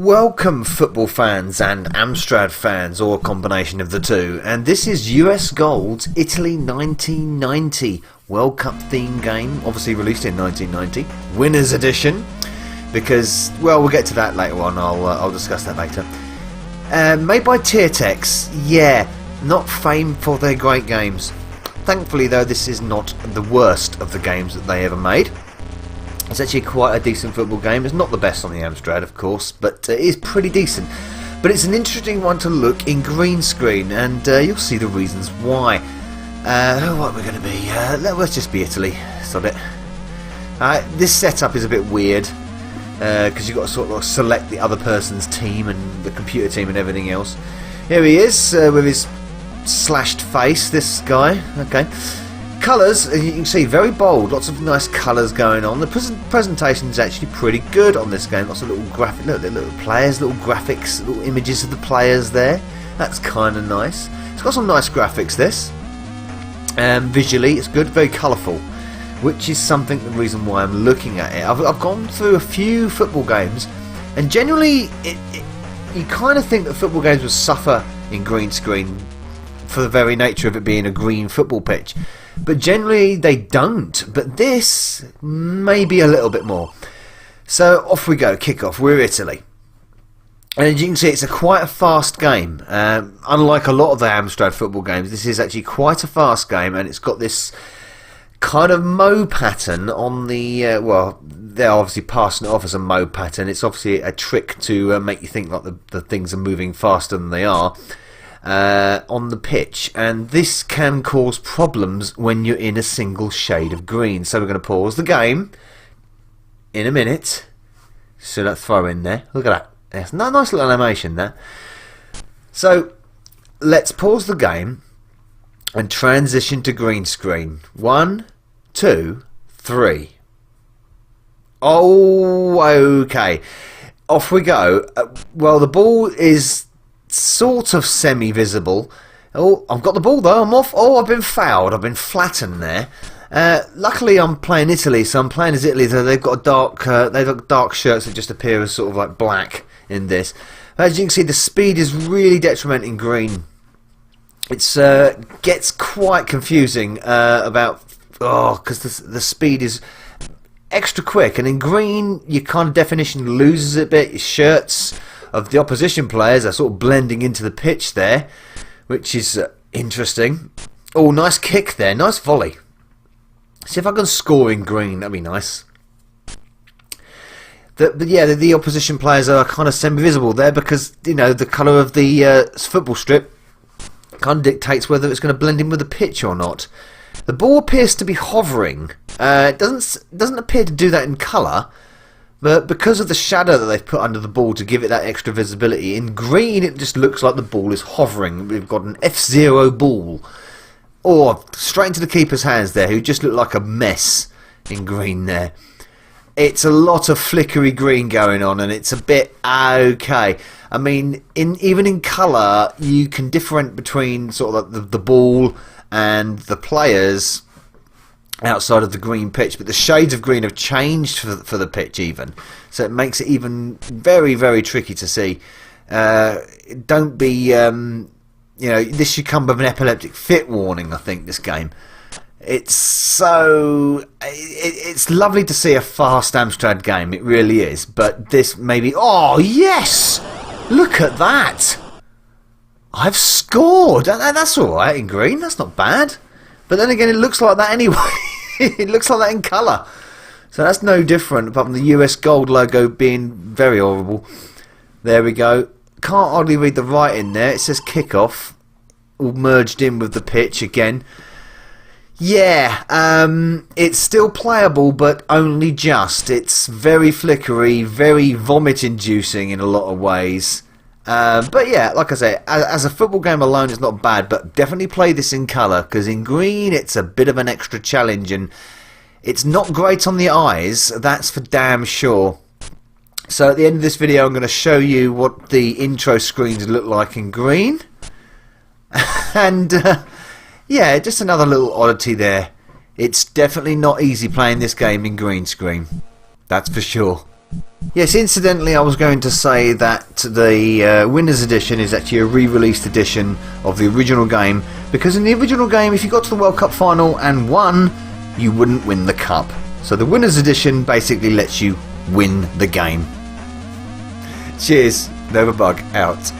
Welcome football fans and Amstrad fans, or a combination of the two, and this is US Gold's Italy 1990 World Cup theme game, obviously released in 1990, Winners Edition, because, well, we'll get to that later on, I'll discuss that later. Made by Tiertex, yeah, not famed for their great games. Thankfully though, this is not the worst of the games that they ever made. It's actually quite a decent football game. It's not the best on the Amstrad, of course, but it is pretty decent. But it's an interesting one to look in green screen, and you'll see the reasons why. What we're going to be? Let's just be Italy. Sod it. This setup is a bit weird because you've got to sort of select the other person's team and the computer team and everything else. Here he is with his slashed face. This guy. Okay. Colours, as you can see, very bold, lots of nice colours going on. The presentation is actually pretty good on this game. Lots of little graphic, little players, little graphics, little images of the players there. That's kind of nice. It's got some nice graphics, this. Visually, it's good, very colourful, which is the reason why I'm looking at it. I've gone through a few football games, and generally, you kind of think that football games would suffer in green screen for the very nature of it being a green football pitch. But generally they don't, but this maybe a little bit more. So off we go, kick-off, we're Italy. And as you can see, it's quite a fast game. Unlike a lot of the Amstrad football games, this is actually quite a fast game, and it's got this kind of mode pattern on the, well, they're obviously passing it off as a mode pattern. It's obviously a trick to make you think like the things are moving faster than they are. On the pitch, and this can cause problems when you're in a single shade of green. So we're going to pause the game in a minute. So that throw in there. Look at that. There's a nice little animation there. So let's pause the game and transition to green screen. 1, 2, 3. Oh, okay. Off we go. Well, the ball is sort of semi-visible. Oh, I've got the ball though. I'm off. Oh, I've been fouled. I've been flattened there. Luckily, I'm playing Italy, so I'm playing as Italy. So they've got dark shirts that just appear as sort of like black in this. As you can see, the speed is really detriment in green. It's gets quite confusing because the speed is extra quick, and in green, your kind of definition loses a bit. Your shirts of the opposition players are sort of blending into the pitch there, which is interesting. Oh, nice kick there, nice volley. See if I can score in green, that'd be nice. The opposition players are kind of semi-visible there because, you know, the colour of the football strip kind of dictates whether it's going to blend in with the pitch or not. The ball appears to be hovering. It doesn't appear to do that in colour. But because of the shadow that they've put under the ball to give it that extra visibility, in green it just looks like the ball is hovering. We've got an F0 ball. Or straight into the keeper's hands there, who just look like a mess in green there. It's a lot of flickery green going on, and it's a bit okay. I mean, even in colour, you can differentiate between sort of the ball and the players outside of the green pitch, but the shades of green have changed for the pitch even, so it makes it even very, very tricky to see. Don't be you know, this should come with an epileptic fit warning, I think, this game. It's lovely to see a fast Amstrad game, it really is, but this maybe, oh yes, look at that, I've scored, and that's alright in green, that's not bad. But then again, it looks like that anyway. It looks like that in colour. So that's no different, apart from the US Gold logo being very horrible. There we go. Can't hardly read the writing there. It says kickoff. All merged in with the pitch again. Yeah, it's still playable, but only just. It's very flickery, very vomit-inducing in a lot of ways. But yeah, like I say, as a football game alone, it's not bad, but definitely play this in colour, because in green it's a bit of an extra challenge, and it's not great on the eyes, that's for damn sure. So at the end of this video, I'm going to show you what the intro screens look like in green, and yeah, just another little oddity there. It's definitely not easy playing this game in green screen, that's for sure. Yes, incidentally, I was going to say that the Winners Edition is actually a re-released edition of the original game, because in the original game, if you got to the World Cup final and won, you wouldn't win the cup. So the Winners Edition basically lets you win the game. Cheers, Novabug out.